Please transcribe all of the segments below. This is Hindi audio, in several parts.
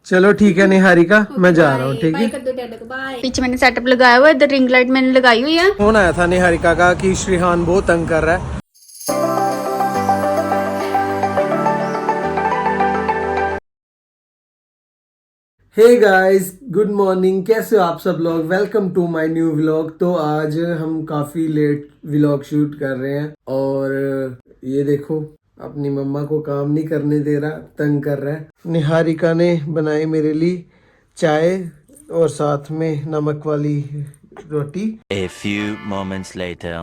चलो ठीक है निहारिका, मैं जा रहा हूँ। ठीक है, पीछे मैंने सेटअप लगाया हुआ है, इधर रिंग लाइट मैंने लगाई हुई है। फोन आया था निहारिका का कि श्रीहान बहुत तंग कर रहा है। हे गाइस, गुड मॉर्निंग, कैसे हो आप सब लोग। Welcome to my new vlog. तो आज हम काफी लेट व्लॉग शूट कर रहे हैं और ये देखो अपनी मम्मा को काम नहीं करने दे रहा, तंग कर रहा है। निहारिका ने बनाई मेरे लिए चाय और साथ में नमक वाली रोटी। A few moments later.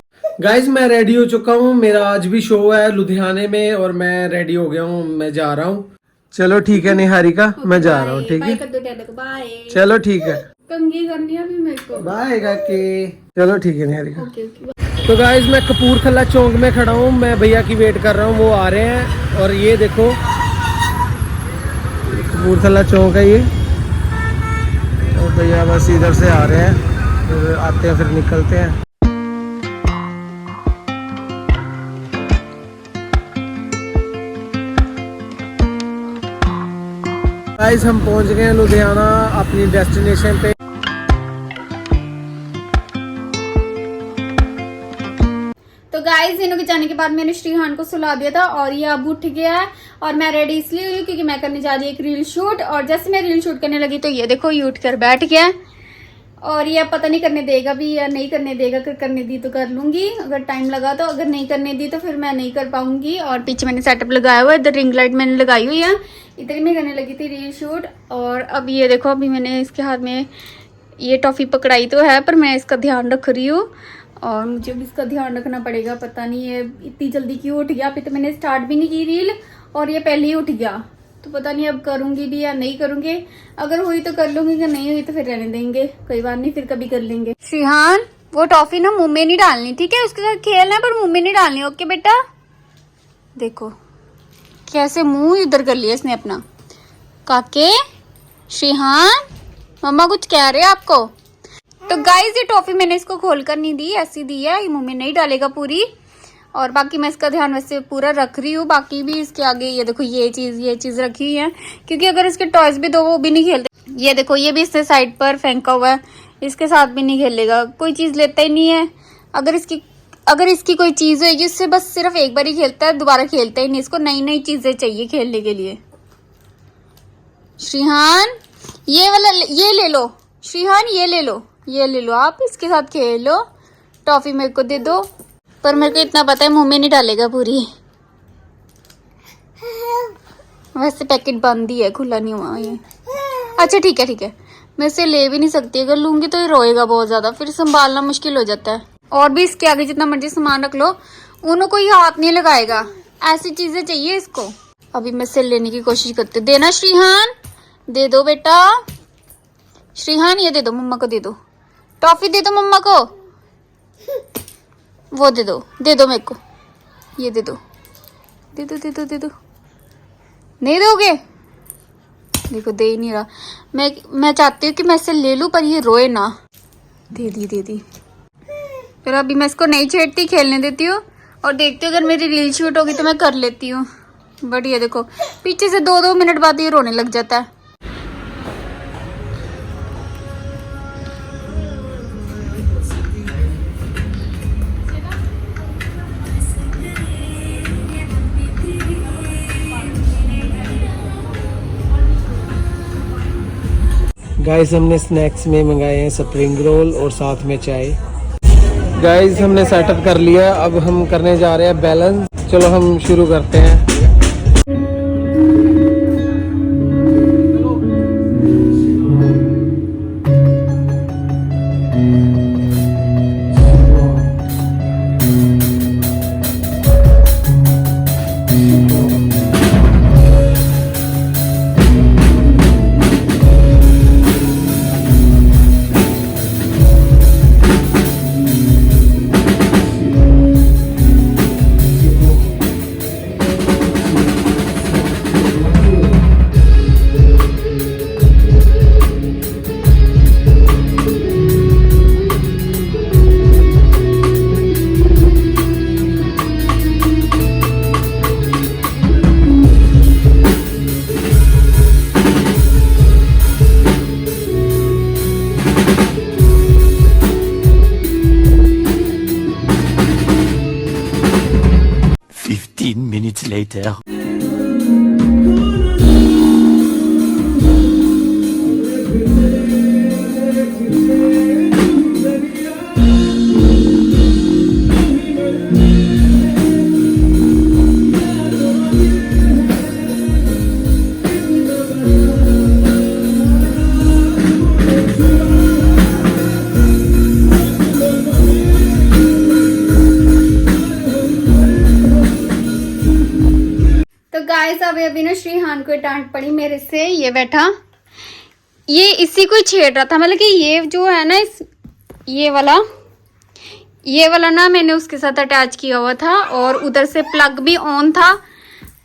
Guys मैं रेडी हो चुका हूँ, मेरा आज भी शो है लुधियाने में और मैं रेडी हो गया हूँ, मैं जा रहा हूँ। चलो ठीक है निहारिका, मैं जा रहा हूँ। ठीक है, चलो ठीक है, कंघी करनी है अभी मेरे को। बाय काके। चलो ठीक है निहारिका। तो गाइस मैं कपूरथला चौक में खड़ा हूँ, मैं भैया की वेट कर रहा हूँ, वो आ रहे हैं। और ये देखो कपूरथला चौक है ये, और भैया बस इधर से आ रहे हैं, फिर आते हैं फिर निकलते हैं। गाइस हम पहुंच गए हैं लुधियाना अपनी डेस्टिनेशन पे। तो गाइस इन्हों के जाने के बाद मैंने श्रीहान को सुला दिया था और ये अब उठ गया है। और मैं रेडी इसलिए हुई क्योंकि मैं करने जा रही हूँ एक रील शूट। और जैसे मैं रील शूट करने लगी तो ये देखो ये उठ कर बैठ गया है। और ये अब पता नहीं करने देगा भी या नहीं करने देगा। अगर करने दी तो कर लूंगी, अगर टाइम लगा तो, अगर नहीं करने दी तो फिर मैं नहीं कर पाऊंगी। और पीछे मैंने सेटअप लगाया हुआ है, इधर रिंग लाइट मैंने लगाई हुई है, इधर ही मैं करने लगी थी रील शूट। और अब ये देखो अभी मैंने इसके हाथ में ये टॉफी पकड़ाई तो है, पर मैं इसका ध्यान रख रही हूँ और मुझे भी इसका ध्यान रखना पड़ेगा। पता नहीं ये इतनी जल्दी क्यों उठ गया। अभी तो मैंने स्टार्ट भी नहीं की रील और ये पहले ही उठ गया। तो पता नहीं अब करूंगी भी या नहीं करूंगी। अगर हुई तो कर लूंगी, अगर नहीं हुई तो फिर रहने देंगे, कोई बात नहीं, फिर कभी कर लेंगे। श्रीहान वो टॉफी ना मुंह में नहीं डालनी, ठीक है, उसके साथ खेलना है पर मुंह में नहीं डालनी। ओके बेटा, देखो कैसे मुंह इधर कर लिया इसने अपना। काके, श्रीहान मम्मा कुछ कह रहे हैं आपको। तो गाइस ये टॉफी मैंने इसको खोल कर नहीं दी, ऐसी दी है, ये मुंह में नहीं डालेगा पूरी। और बाकी मैं इसका ध्यान वैसे पूरा रख रही हूँ। बाकी भी इसके आगे ये देखो ये चीज रखी हुई है, क्योंकि अगर इसके टॉयज भी दो वो भी नहीं खेलते। ये देखो ये भी इससे साइड पर फेंका हुआ है, इसके साथ भी नहीं खेलेगा, कोई चीज लेता ही नहीं है। अगर इसकी कोई चीज होगी उससे बस सिर्फ एक बार ही खेलता है, दोबारा खेलता ही नहीं। इसको नई नई चीजें चाहिए खेलने के लिए। श्रीहान ये वाला ये ले लो, श्रीहान ये ले लो, ये ले लो, आप इसके साथ खेलो। टॉफी मेरे को दे दो, पर मेरे को इतना पता है मुंह में नहीं डालेगा पूरी। वैसे पैकेट बंद ही है, खुला नहीं हुआ ये। अच्छा ठीक है ठीक है, मैं इसे ले भी नहीं सकती, अगर लूंगी तो ये रोएगा बहुत ज्यादा, फिर संभालना मुश्किल हो जाता है। और भी इसके आगे जितना मर्जी सामान रख लो, उन्होंने कोई हाथ नहीं लगाएगा, ऐसी चीजें चाहिए इसको। अभी मैं इसे लेने की कोशिश करती हूँ। देना श्रीहान, दे दो बेटा। श्रीहान ये दे दो, मम्मा को दे दो, टॉफी दे दो मम्मा को, वो दे दो मेरे को, ये दे दो, दे दो दे दो दे दो। नहीं दोगे, देखो दे ही नहीं रहा। मैं चाहती हूँ कि मैं इसे ले लूँ पर ये रोए ना। दे दी। फिर अभी मैं इसको नहीं छेड़ती, खेलने देती हूँ और देखती हूँ अगर मेरी रील शूट होगी तो मैं कर लेती हूँ। बट ये देखो पीछे से 2-2 मिनट बाद ये रोने लग जाता है। गाइस हमने स्नैक्स में मंगाए हैं स्प्रिंग रोल और साथ में चाय। गाइस हमने सेटअप कर लिया, अब हम करने जा रहे हैं बैलेंस। चलो हम शुरू करते हैं। later. तो गाइस अभी ना श्रीहान को डांट पड़ी मेरे से। ये बैठा, ये इसी को छेड़ रहा था, मतलब कि ये जो है ना ये वाला ना मैंने उसके साथ अटैच किया हुआ था और उधर से प्लग भी ऑन था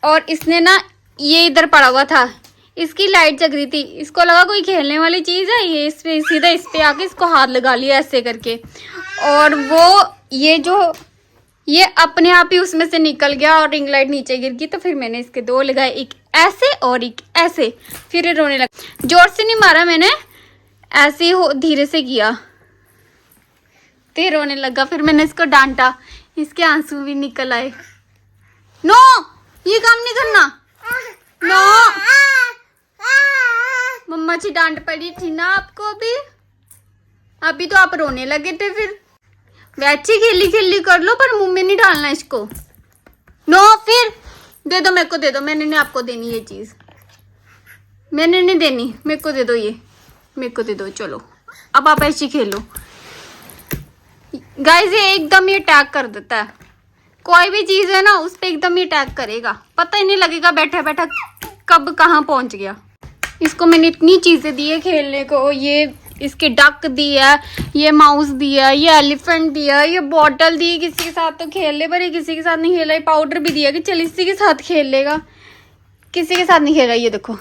और इसने ना ये इधर पड़ा हुआ था, इसकी लाइट जग रही थी, इसको लगा कोई खेलने वाली चीज है, ये इस पे सीधा इस पे आके इसको हाथ लगा लिया ऐसे करके, और वो ये अपने आप ही उसमें से निकल गया और रिंग लाइट नीचे गिर गई। तो फिर मैंने इसके दो लगाए, एक ऐसे और एक ऐसे, फिर ये रोने लगा। जोर से नहीं मारा मैंने, ऐसे ही धीरे से किया, फिर रोने लगा। फिर मैंने इसको डांटा, इसके आंसू भी निकल आए। नो, ये काम नहीं करना, नो। मम्मा जी डांट पड़ी थी ना आपको अभी तो आप रोने लगे थे। फिर वैसे खेली खेली कर लो, पर मुंह में नहीं डालना इसको। नो, फिर दे दो मेरे को, दे दो, मैंने नहीं आपको देनी ये चीज, मैंने नहीं देनी, मेरे को दे दो, ये मेरे को दे दो। चलो अब आप ऐसे खेलो। गाइस ये एकदम ही अटैक कर देता है, कोई भी चीज है ना उस पर एकदम ही अटैक करेगा, पता ही नहीं लगेगा बैठा बैठा कब कहाँ पहुंच गया। इसको मैंने इतनी चीजें दी है खेलने को, ये इसके डक दिया, ये माउस दिया, ये एलिफेंट दिया, ये बॉटल दी, किसी के साथ तो खेल ले, पर ये किसी के साथ नहीं खेला। ये पाउडर भी दिया कि चल इसी के साथ खेल लेगा, किसी के साथ नहीं खेला। ये देखो,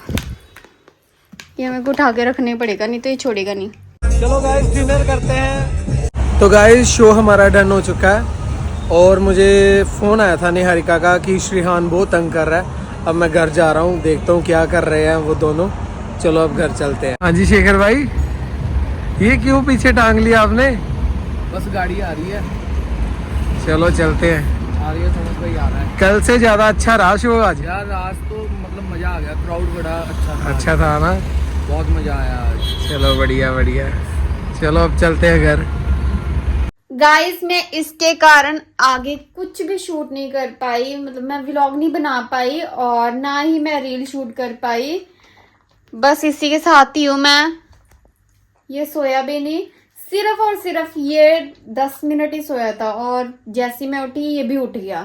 ये मेरे को उठा के रखने पड़ेगा, नहीं तो ये छोड़ेगा नहीं। चलो गाइस डिनर करते हैं। तो गाइस शो हमारा डन हो चुका है और मुझे फ़ोन आया था निहारिका का कि श्रीहान बहुत तंग कर रहा है। अब मैं घर जा रहा हूँ, देखता हूँ क्या कर रहे हैं वो दोनों। चलो अब घर चलते हैं। हाँ जी शेखर भाई, ये क्यों पीछे टांग लिया आपने? बस गाड़ी आ रही है। चलो चलते हैं। आ रही है, समझ भाई आ रहा है। कल से ज़्यादा अच्छा रहा शो आज। यार आज तो मतलब मज़ा आ गया, क्राउड बड़ा अच्छा था ना, बहुत मज़ा आया आज। चलो बढ़िया बढ़िया, चलो अब चलते हैं घर। गाइस मैं इसके कारण आगे कुछ भी शूट नहीं कर पाई, मतलब मैं व्लॉग नहीं बना पाई और ना ही मैं रील शूट कर पाई। बस इसी के साथ ही हूँ मैं। ये सोया भी नहीं, सिर्फ और सिर्फ ये 10 मिनट ही सोया था और जैसी मैं उठी ये भी उठ गया,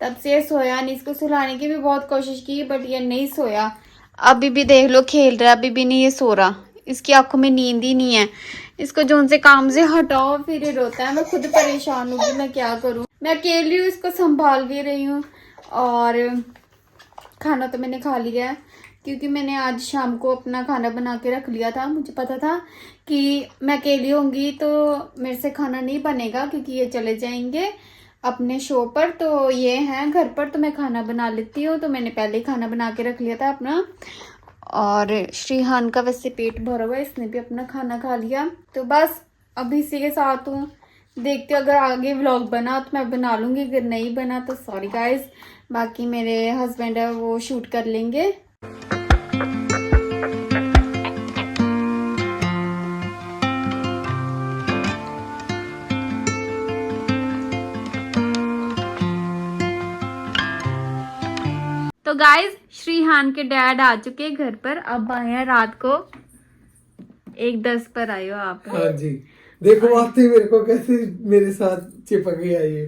तब से ये सोया नहीं। इसको सुलाने की भी बहुत कोशिश की बट ये नहीं सोया। अभी भी देख लो खेल रहा है, अभी भी नहीं ये सो रहा, इसकी आंखों में नींद ही नहीं है। इसको जो उनसे काम से हटाओ फिर ये रोता है। मैं खुद परेशान हूँ कि मैं क्या करूँ। मैं अकेली हूँ, इसको संभाल भी रही हूँ और खाना तो मैंने खा लिया है क्योंकि मैंने आज शाम को अपना खाना बना के रख लिया था। मुझे पता था कि मैं अकेली होंगी तो मेरे से खाना नहीं बनेगा क्योंकि ये चले जाएंगे अपने शो पर, तो ये हैं घर पर, तो मैं खाना बना लेती हूँ। तो मैंने पहले ही खाना बना के रख लिया था अपना। और श्रीहान का वैसे पेट भरा हुआ है, इसने भी अपना खाना खा लिया। तो बस अभी इसी के साथ हूँ, देखते अगर आगे व्लॉग बना तो मैं बना लूँगी, अगर नहीं बना तो सॉरी गाइस। बाकी मेरे हस्बैंड है वो शूट कर लेंगे। तो गाइज श्रीहान के डैड आ चुके घर पर, अब आए हैं रात को 1:10 पर आए हो आप। हाँ जी, देखो आते मेरे को कैसे मेरे साथ चिपक गया ये।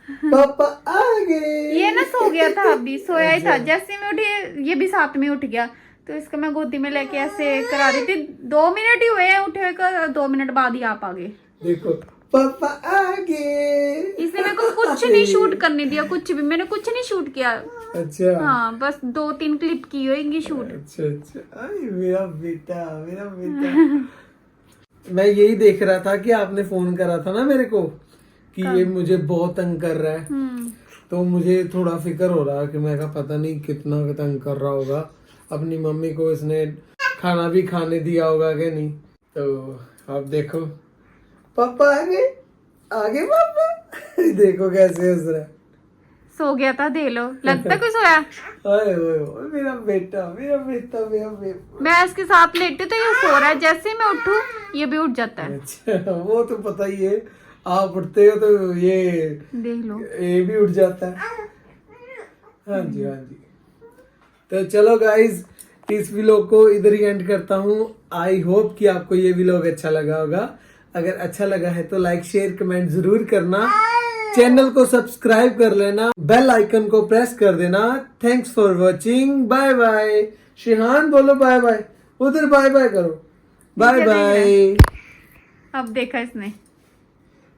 पापा आ गए। ये ना सो गया था, अभी सोया ही था, जैसे मैं उठी ये भी साथ में उठ गया। तो इसको मैं गोदी में लेके ऐसे करा रही थी, 2 मिनट ही हुए हैं उठे कर, 2 मिनट बाद ही आप आ गए। देखो पापा आ गए। इसने मेरे को कुछ नहीं शूट करने दिया, कुछ भी, मैंने कुछ नहीं शूट किया। अच्छा हाँ, बस 2-3 क्लिप की होगी शूट। अच्छा अच्छा, आई मेरा बेटा मेरा बेटा। मैं यही देख रहा था कि आपने फोन करा था ना मेरे को कि ये मुझे बहुत तंग कर रहा है, तो मुझे थोड़ा फिक्र हो रहा कि मैं पता नहीं कितना तंग कर रहा होगा। अपनी मम्मी को इसने खाना भी खाने दिया होगा कि नहीं। तो आप देखो पापा आगे पापा। देखो कैसे हंस रहा है, सो गया था, दे लो, लगता कोई सोया। ओए ओए ओए, मेरा बेटा मेरा बेटा मेरा बेटा। मैं इसके साथ लेटी तो ये सो रहा है, जैसे ही मैं उठूं ये भी उठ जाता है। अच्छा, वो तो पता ही है, आप उठते हो तो ये देख लो। ये भी उठ जाता है। हाँ जी हाँ जी। तो चलो गाइज, इस व्लॉग को इधर ही एंड करता हूँ। आई होप कि आपको ये व्लॉग अच्छा लगा होगा। अगर अच्छा लगा है तो लाइक शेयर कमेंट जरूर करना, चैनल को सब्सक्राइब कर लेना, बेल आइकन को प्रेस कर देना। Thanks for watching, bye bye. Shihan बोलो बाय बाय, उधर बाय बाय करो, बाय बाय अब देखा इसने।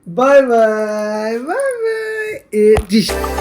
Bye bye bye bye.